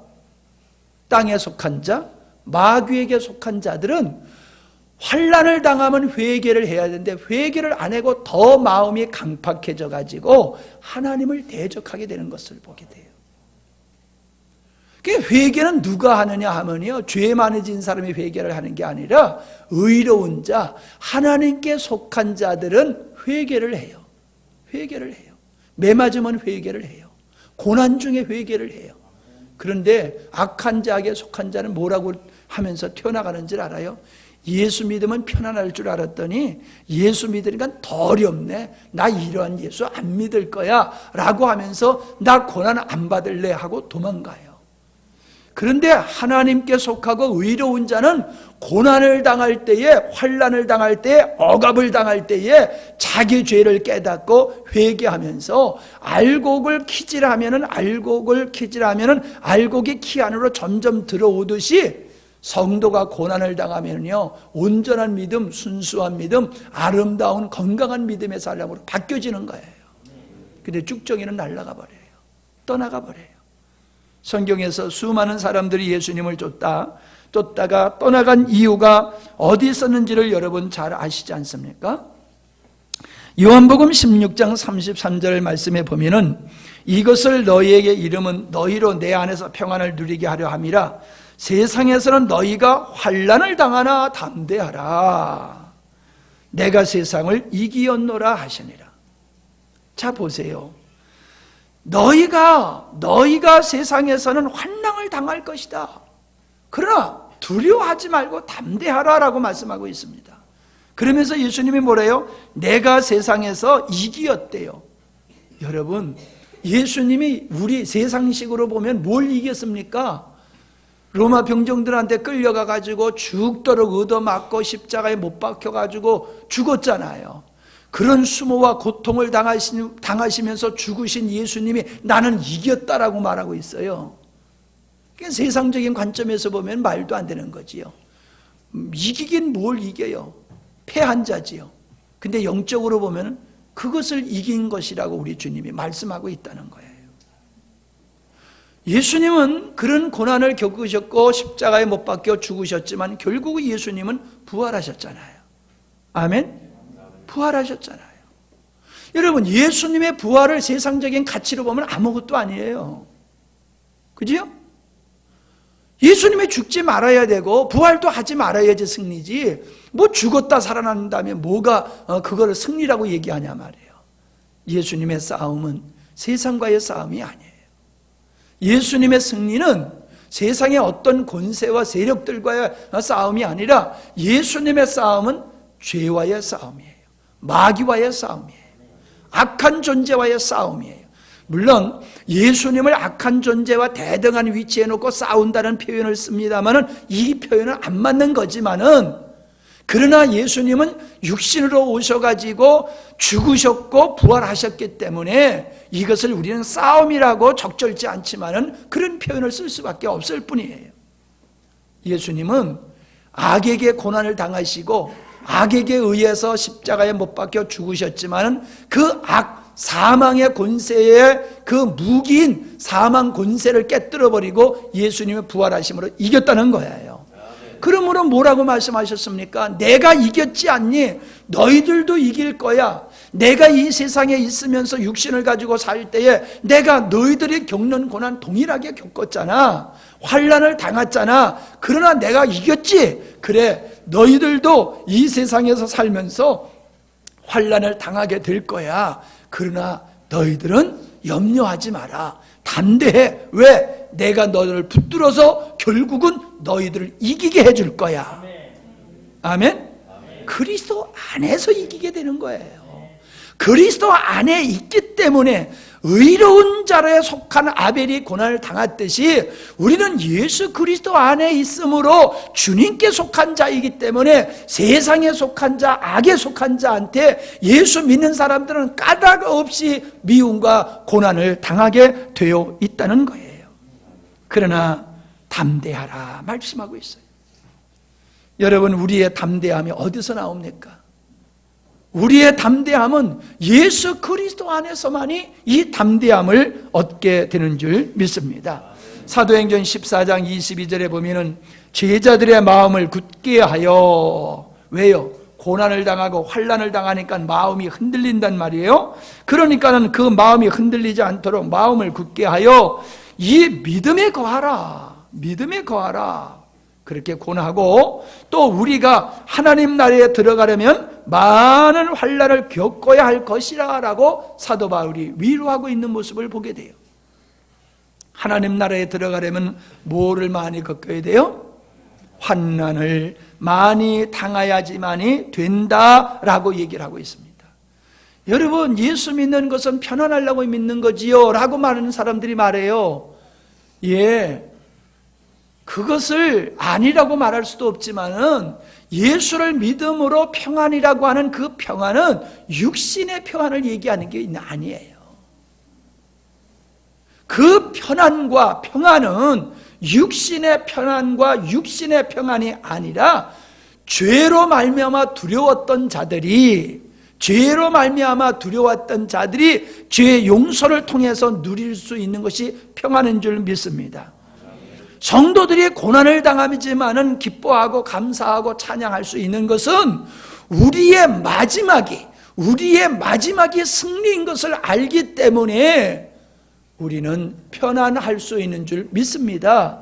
땅에 속한 자, 마귀에게 속한 자들은 환난을 당하면 회개를 해야 되는데 회개를 안 하고 더 마음이 강팍해져 가지고 하나님을 대적하게 되는 것을 보게 돼요. 회개는 누가 하느냐 하면요, 죄 많아진 사람이 회개를 하는 게 아니라 의로운 자, 하나님께 속한 자들은 회개를 해요. 회개를 해요. 매 맞으면 회개를 해요. 고난 중에 회개를 해요. 그런데 악한 자에게 속한 자는 뭐라고 하면서 튀어나가는 줄 알아요? 예수 믿으면 편안할 줄 알았더니 예수 믿으니까 더 어렵네. 나 이러한 예수 안 믿을 거야 라고 하면서 나 고난 안 받을래 하고 도망가요. 그런데 하나님께 속하고 의로운 자는 고난을 당할 때에, 환난을 당할 때에, 억압을 당할 때에 자기 죄를 깨닫고 회개하면서 알곡을 키질하면은 알곡이 키 안으로 점점 들어오듯이 성도가 고난을 당하면요, 온전한 믿음, 순수한 믿음, 아름다운 건강한 믿음의 사람으로 바뀌어지는 거예요. 근데 쭉정이는 날아가 버려요. 떠나가 버려요. 성경에서 수많은 사람들이 예수님을 쫓다가 떠나간 이유가 어디 있었는지를 여러분 잘 아시지 않습니까? 요한복음 16장 33절 말씀에 보면은 이것을 너희에게 이름은 너희로 내 안에서 평안을 누리게 하려 함이라. 세상에서는 너희가 환난을 당하나 담대하라. 내가 세상을 이기었노라 하시니라. 자 보세요. 너희가 세상에서는 환난을 당할 것이다. 그러나 두려워하지 말고 담대하라라고 말씀하고 있습니다. 그러면서 예수님이 뭐래요? 내가 세상에서 이기었대요. 여러분, 예수님이 우리 세상식으로 보면 뭘 이겼습니까? 로마 병정들한테 끌려가가지고 죽도록 얻어맞고 십자가에 못 박혀가지고 죽었잖아요. 그런 수모와 고통을 당하시면서 죽으신 예수님이 나는 이겼다라고 말하고 있어요. 그러니까 세상적인 관점에서 보면 말도 안 되는 거지요. 이기긴 뭘 이겨요? 패한 자지요. 근데 영적으로 보면 그것을 이긴 것이라고 우리 주님이 말씀하고 있다는 거예요. 예수님은 그런 고난을 겪으셨고 십자가에 못 박혀 죽으셨지만 결국 예수님은 부활하셨잖아요. 아멘? 부활하셨잖아요. 여러분, 예수님의 부활을 세상적인 가치로 보면 아무것도 아니에요. 그죠? 예수님이 죽지 말아야 되고 부활도 하지 말아야지 승리지, 뭐 죽었다 살아난다면 뭐가 그거를 승리라고 얘기하냐 말이에요. 예수님의 싸움은 세상과의 싸움이 아니에요. 예수님의 승리는 세상의 어떤 권세와 세력들과의 싸움이 아니라 예수님의 싸움은 죄와의 싸움이에요. 마귀와의 싸움이에요. 악한 존재와의 싸움이에요. 물론 예수님을 악한 존재와 대등한 위치에 놓고 싸운다는 표현을 씁니다마는 이 표현은 안 맞는 거지만은, 그러나 예수님은 육신으로 오셔가지고 죽으셨고 부활하셨기 때문에 이것을 우리는 싸움이라고 적절치 않지만은 그런 표현을 쓸 수밖에 없을 뿐이에요. 예수님은 악에게 고난을 당하시고 악에게 의해서 십자가에 못 박혀 죽으셨지만은 그 사망의 권세의 그 무기인 사망 권세를 깨뜨려버리고 예수님의 부활하심으로 이겼다는 거예요. 그러므로 뭐라고 말씀하셨습니까? 내가 이겼지 않니? 너희들도 이길 거야. 내가 이 세상에 있으면서 육신을 가지고 살 때에 내가 너희들이 겪는 고난 동일하게 겪었잖아. 환난을 당했잖아. 그러나 내가 이겼지. 그래, 너희들도 이 세상에서 살면서 환난을 당하게 될 거야. 그러나 너희들은 염려하지 마라. 담대해. 왜? 내가 너희를 붙들어서 결국은 너희들을 이기게 해줄 거야. 아멘? 그리스도 안에서 이기게 되는 거예요. 그리스도 안에 있기 때문에 의로운 자에 속한 아벨이 고난을 당했듯이 우리는 예수 그리스도 안에 있으므로 주님께 속한 자이기 때문에 세상에 속한 자, 악에 속한 자한테 예수 믿는 사람들은 까닭 없이 미움과 고난을 당하게 되어 있다는 거예요. 그러나 담대하라 말씀하고 있어요. 여러분, 우리의 담대함이 어디서 나옵니까? 우리의 담대함은 예수 그리스도 안에서만이 이 담대함을 얻게 되는 줄 믿습니다. 사도행전 14장 22절에 보면은 제자들의 마음을 굳게 하여, 왜요? 고난을 당하고 환난을 당하니까 마음이 흔들린단 말이에요. 그러니까는 그 마음이 흔들리지 않도록 마음을 굳게 하여 이 믿음에 거하라. 믿음에 거하라. 그렇게 권하고, 또 우리가 하나님 나라에 들어가려면 많은 환난을 겪어야 할 것이라 라고 사도 바울이 위로하고 있는 모습을 보게 돼요. 하나님 나라에 들어가려면 뭐를 많이 겪어야 돼요? 환난을 많이 당해야지만이 된다라고 얘기를 하고 있습니다. 여러분, 예수 믿는 것은 편안하려고 믿는 거지요 라고 말하는 사람들이 말해요. 예, 그것을 아니라고 말할 수도 없지만은 예수를 믿음으로 평안이라고 하는 그 평안은 육신의 평안을 얘기하는 게 아니에요. 그 편안과 평안은 육신의 편안과 육신의 평안이 아니라 죄로 말미암아 두려웠던 자들이, 죄로 말미암아 두려웠던 자들이 죄의 용서를 통해서 누릴 수 있는 것이 평안인 줄 믿습니다. 성도들이 고난을 당하지만은 기뻐하고 감사하고 찬양할 수 있는 것은 우리의 마지막이 승리인 것을 알기 때문에 우리는 편안할 수 있는 줄 믿습니다.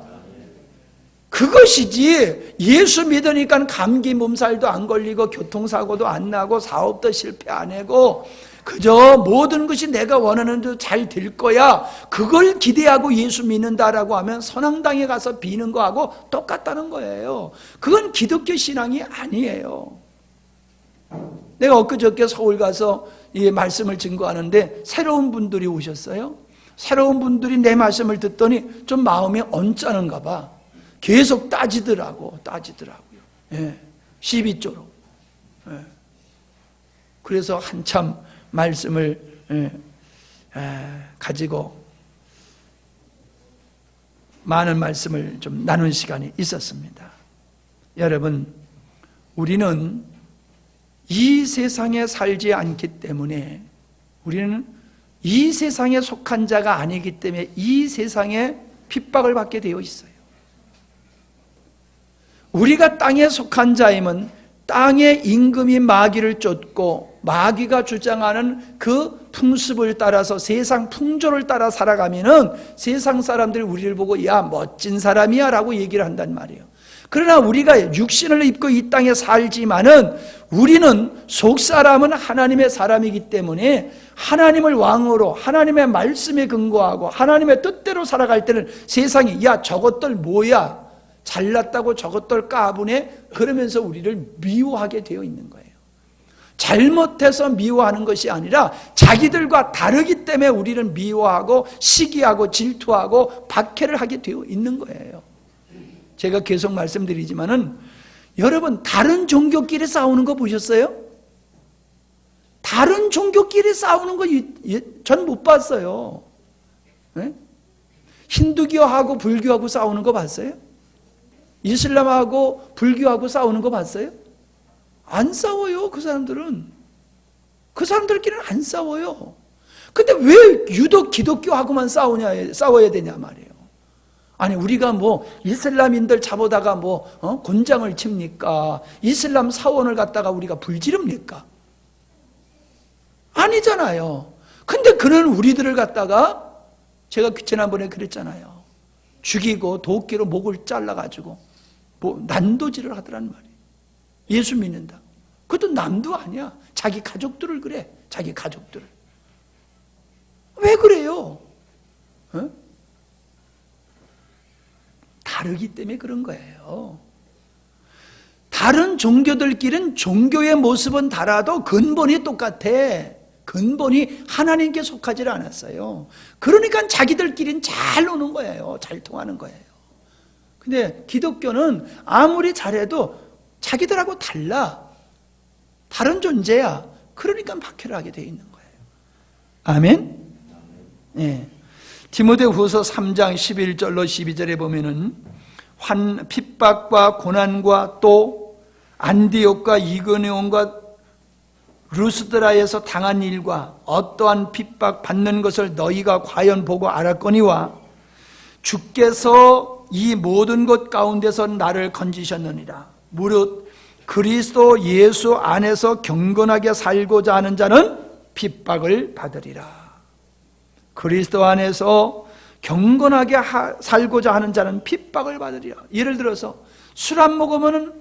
그것이지, 예수 믿으니까 감기 몸살도 안 걸리고 교통사고도 안 나고 사업도 실패 안 하고 그저 모든 것이 내가 원하는 대로 잘 될 거야, 그걸 기대하고 예수 믿는다라고 하면 선앙당에 가서 비는 거하고 똑같다는 거예요. 그건 기독교 신앙이 아니에요. 내가 엊그저께 서울 가서 이 말씀을 증거하는데 새로운 분들이 오셨어요. 새로운 분들이 내 말씀을 듣더니 좀 마음이 언짢은가 봐. 계속 따지더라고요. 예, 시비조로. 예. 그래서 한참 말씀을 가지고 많은 말씀을 좀 나눈 시간이 있었습니다. 여러분, 우리는 이 세상에 살지 않기 때문에, 우리는 이 세상에 속한 자가 아니기 때문에 이 세상에 핍박을 받게 되어 있어요. 우리가 땅에 속한 자이면 땅의 임금이 마귀를 쫓고 마귀가 주장하는 그 풍습을 따라서 세상 풍조를 따라 살아가면은 세상 사람들이 우리를 보고 야 멋진 사람이야 라고 얘기를 한단 말이에요. 그러나 우리가 육신을 입고 이 땅에 살지만은 우리는 속사람은 하나님의 사람이기 때문에 하나님을 왕으로 하나님의 말씀에 근거하고 하나님의 뜻대로 살아갈 때는 세상이 야 저것들 뭐야 잘났다고 저것들 까부네 그러면서 우리를 미워하게 되어 있는 거예요. 잘못해서 미워하는 것이 아니라 자기들과 다르기 때문에 우리를 미워하고 시기하고 질투하고 박해를 하게 되어 있는 거예요. 제가 계속 말씀드리지만은 여러분 다른 종교끼리 싸우는 거 보셨어요? 다른 종교끼리 싸우는 거 전 못 봤어요. 네? 힌두교하고 불교하고 싸우는 거 봤어요? 이슬람하고 불교하고 싸우는 거 봤어요? 안 싸워요. 그 사람들은. 그 사람들끼리는 안 싸워요. 근데 왜 유독 기독교하고만 싸워야 되냐 말이에요. 아니 우리가 뭐 이슬람인들 잡아다가 곤장을 칩니까? 이슬람 사원을 갖다가 우리가 불지릅니까? 아니잖아요. 근데 그런 우리들을 갖다가 제가 지난번에 그랬잖아요. 죽이고 도끼로 목을 잘라가지고 난도질을 하더란 말이에요. 예수 믿는다. 그것도 남도 아니야. 자기 가족들을 그래. 자기 가족들을. 왜 그래요? 어? 다르기 때문에 그런 거예요. 다른 종교들끼리는 종교의 모습은 달라도 근본이 똑같아. 근본이 하나님께 속하지 않았어요. 그러니까 자기들끼리는 잘 노는 거예요. 잘 통하는 거예요. 근데 기독교는 아무리 잘해도 자기들하고 달라. 다른 존재야. 그러니까 박해를 하게 돼 있는 거예요. 아멘? 네. 디모데후서 3장 11절로 12절에 보면은 핍박과 고난과 또 안디옥과 이거니온과 루스드라에서 당한 일과 어떠한 핍박 받는 것을 너희가 과연 보고 알았거니와 주께서 이 모든 것 가운데서 나를 건지셨느니라. 무릇 그리스도 예수 안에서 경건하게 살고자 하는 자는 핍박을 받으리라. 그리스도 안에서 경건하게 살고자 하는 자는 핍박을 받으리라. 예를 들어서 술 안 먹으면은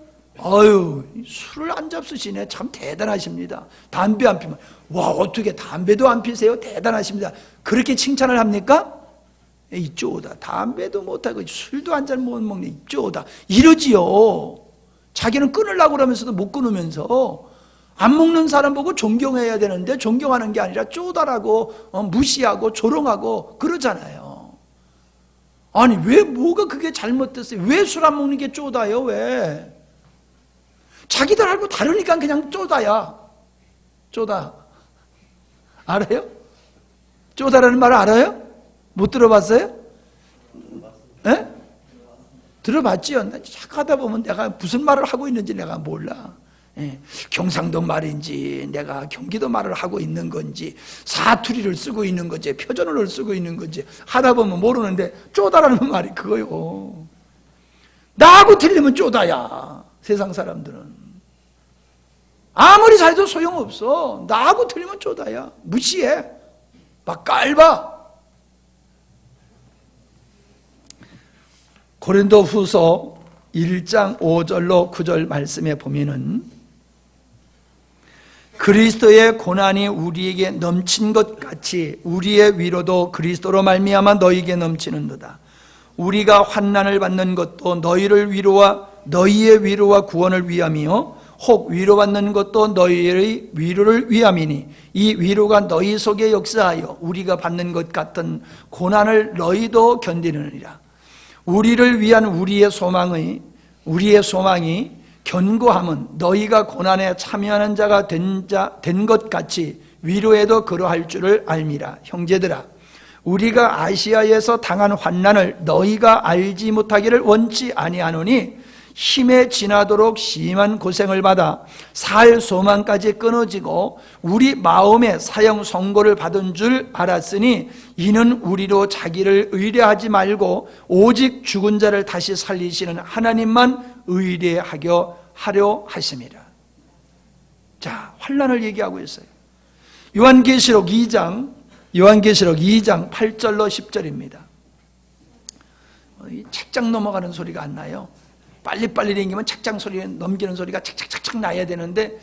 술을 안 잡수시네. 참 대단하십니다. 담배 안 피면 와 어떻게 담배도 안 피세요? 대단하십니다. 그렇게 칭찬을 합니까? 이쪽오다. 담배도 못하고 술도 한 잔 못 먹네. 이쪽오다. 이러지요. 자기는 끊으려고 그러면서도 못 끊으면서 안 먹는 사람 보고 존경해야 되는데 존경하는 게 아니라 쪼다라고 무시하고 조롱하고 그러잖아요. 아니 왜 뭐가 그게 잘못됐어요? 왜 술 안 먹는 게 쪼다요? 왜? 자기들하고 다르니까 그냥 쪼다야. 쪼다. 알아요? 쪼다라는 말 알아요? 못 들어봤어요? 예? 들어봤지요? 자꾸 하다 보면 내가 무슨 말을 하고 있는지 내가 몰라. 예. 경상도 말인지 내가 경기도 말을 하고 있는 건지 사투리를 쓰고 있는 건지 표준어를 쓰고 있는 건지 하다 보면 모르는데 쪼다라는 말이 그거요. 나하고 틀리면 쪼다야. 세상 사람들은 아무리 잘해도 소용없어. 나하고 틀리면 쪼다야. 무시해. 막 깔봐. 고린도후서 1장 5절로 9절 말씀에 보면은 그리스도의 고난이 우리에게 넘친 것 같이 우리의 위로도 그리스도로 말미암아 너희에게 넘치는도다. 우리가 환난을 받는 것도 너희의 위로와 구원을 위함이요 혹 위로받는 것도 너희의 위로를 위함이니 이 위로가 너희 속에 역사하여 우리가 받는 것 같은 고난을 너희도 견디느니라. 우리를 위한 우리의 소망이 견고함은 너희가 고난에 참여하는 자가 된 것 같이 위로에도 그러할 줄을 알미라. 형제들아, 우리가 아시아에서 당한 환난을 너희가 알지 못하기를 원치 아니하노니 힘에 지나도록 심한 고생을 받아 살 소망까지 끊어지고 우리 마음에 사형 선고를 받은 줄 알았으니 이는 우리로 자기를 의뢰하지 말고 오직 죽은 자를 다시 살리시는 하나님만 의뢰하려 하심이라. 자, 환난을 얘기하고 있어요. 요한계시록 2장 8절로 10절입니다. 책장 넘어가는 소리가 안 나요. 빨리빨리 다니면 책장 소리 넘기는 소리가 착착착착 나야 되는데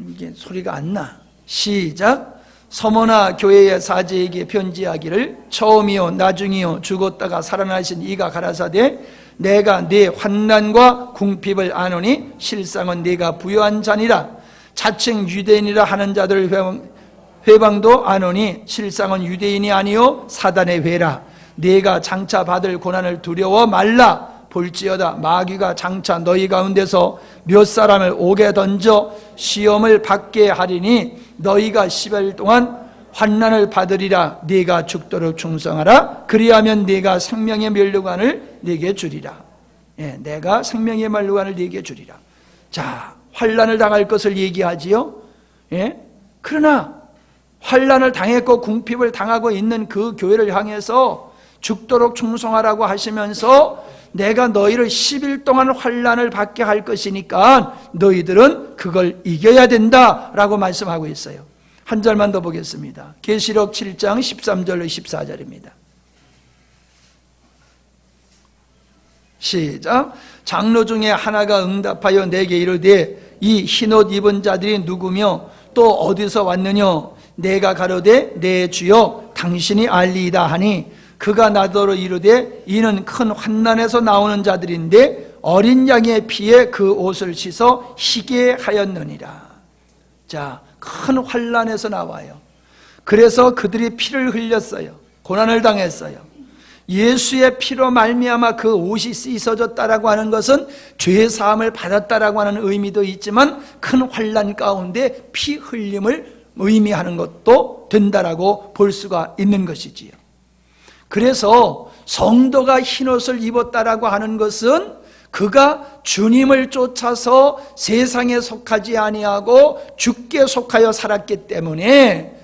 이게 소리가 안 나. 시작. 서머나 교회의 사제에게 편지하기를 처음이요 나중이요 죽었다가 살아나신 이가 가라사대 내가 네 환난과 궁핍을 아노니 실상은 네가 부요한 자니라. 자칭 유대인이라 하는 자들 회방도 아노니 실상은 유대인이 아니요 사단의 회라. 네가 장차 받을 고난을 두려워 말라. 볼지어다 마귀가 장차 너희 가운데서 몇 사람을 옥에 던져 시험을 받게 하리니 너희가 10일 동안 환난을 받으리라. 네가 죽도록 충성하라. 그리하면 네가 생명의 면류관을 네게 주리라. 내가 생명의 면류관을 네게 주리라. 자, 환난을 당할 것을 얘기하지요. 그러나 환난을 당했고 궁핍을 당하고 있는 그 교회를 향해서 죽도록 충성하라고 하시면서 내가 너희를 10일 동안 환난을 받게 할 것이니까 너희들은 그걸 이겨야 된다라고 말씀하고 있어요. 한 절만 더 보겠습니다. 계시록 7장 13절로 14절입니다. 시작. 장로 중에 하나가 응답하여 내게 이르되 이 흰옷 입은 자들이 누구며 또 어디서 왔느냐. 내가 가로되 내 주여 당신이 알리이다 하니 그가 나더러 이르되 이는 큰 환난에서 나오는 자들인데 어린 양의 피에 그 옷을 씻어 희게 하였느니라. 자, 큰 환난에서 나와요. 그래서 그들이 피를 흘렸어요. 고난을 당했어요. 예수의 피로 말미암아 그 옷이 씻어졌다라고 하는 것은 죄 사함을 받았다라고 하는 의미도 있지만 큰 환난 가운데 피 흘림을 의미하는 것도 된다라고 볼 수가 있는 것이지요. 그래서 성도가 흰옷을 입었다라고 하는 것은 그가 주님을 쫓아서 세상에 속하지 아니하고 주께 속하여 살았기 때문에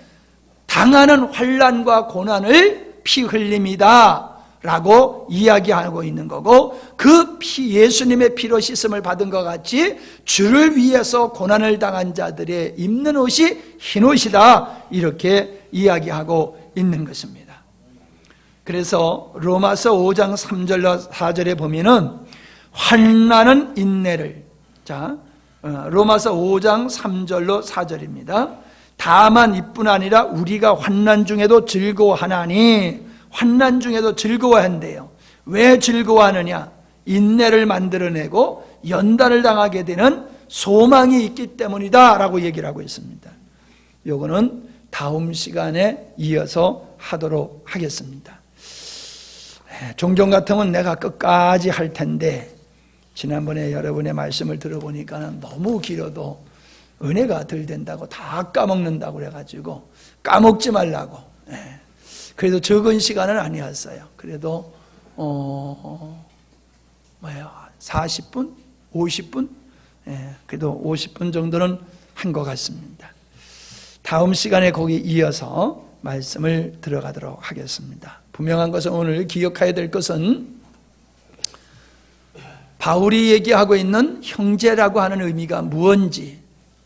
당하는 환난과 고난을 피 흘림이다 라고 이야기하고 있는 거고, 그 피, 예수님의 피로 씻음을 받은 것 같이 주를 위해서 고난을 당한 자들의 입는 옷이 흰옷이다 이렇게 이야기하고 있는 것입니다. 그래서 로마서 5장 3절로 4절에 보면은 환난은 인내를, 자, 로마서 5장 3절로 4절입니다. 다만 이뿐 아니라 우리가 환난 중에도 즐거워하나니, 환난 중에도 즐거워한대요. 왜 즐거워하느냐? 인내를 만들어내고 연단을 당하게 되는 소망이 있기 때문이다 라고 얘기를 하고 있습니다. 요거는 다음 시간에 이어서 하도록 하겠습니다. 종종 같으면 내가 끝까지 할 텐데 지난번에 여러분의 말씀을 들어보니까 너무 길어도 은혜가 덜 된다고 다 까먹는다고 그래가지고 까먹지 말라고. 그래도 적은 시간은 아니었어요. 그래도 40분? 50분? 그래도 50분 정도는 한 것 같습니다. 다음 시간에 거기 이어서 말씀을 들어가도록 하겠습니다. 분명한 것은 오늘 기억해야 될 것은 바울이 얘기하고 있는 형제라고 하는 의미가 무엇인지,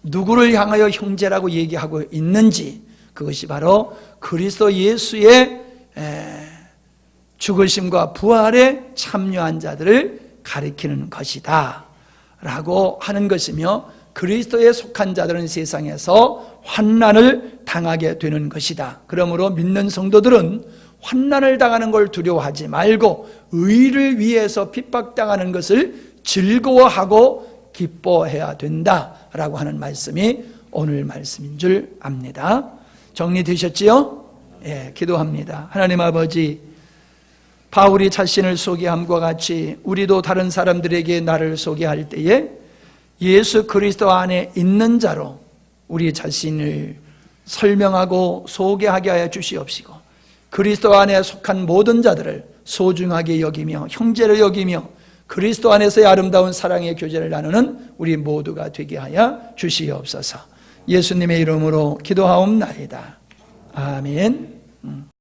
누구를 향하여 형제라고 얘기하고 있는지, 그것이 바로 그리스도 예수의 죽으심과 부활에 참여한 자들을 가리키는 것이다 라고 하는 것이며, 그리스도에 속한 자들은 세상에서 환난을 당하게 되는 것이다. 그러므로 믿는 성도들은 환난을 당하는 걸 두려워하지 말고 의를 위해서 핍박당하는 것을 즐거워하고 기뻐해야 된다라고 하는 말씀이 오늘 말씀인 줄 압니다. 정리되셨지요? 기도합니다. 하나님 아버지, 바울이 자신을 소개함과 같이 우리도 다른 사람들에게 나를 소개할 때에 예수 그리스도 안에 있는 자로 우리 자신을 설명하고 소개하게 하여 주시옵시고, 그리스도 안에 속한 모든 자들을 소중하게 여기며 형제를 여기며 그리스도 안에서의 아름다운 사랑의 교제를 나누는 우리 모두가 되게 하여 주시옵소서. 예수님의 이름으로 기도하옵나이다. 아멘.